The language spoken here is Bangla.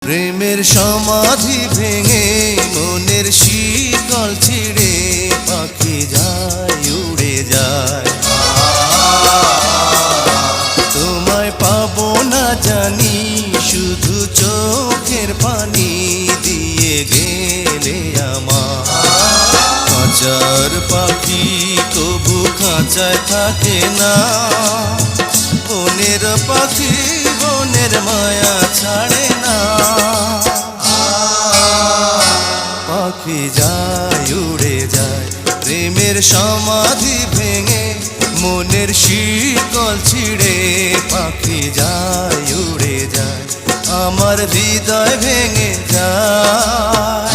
প্রেমের সমাধি ভেঙে মনের শিকল ছিঁড়ে পাখি যায় উড়ে যায়। তোমায় পাবো না জানি শুধু চোখের পানি দিয়ে গেলে আমার। খাঁচার পাখি তবু খাঁচায় থাকে না, বনের পাখি বনের মায়া ছাড়ে না। পাখি যায় উড়ে যায় প্রেমের সমাধি ভেঙে মনের শিকল ছিঁড়ে পাখি যায় উড়ে যায়, আমার হৃদয় ভেঙে যায়।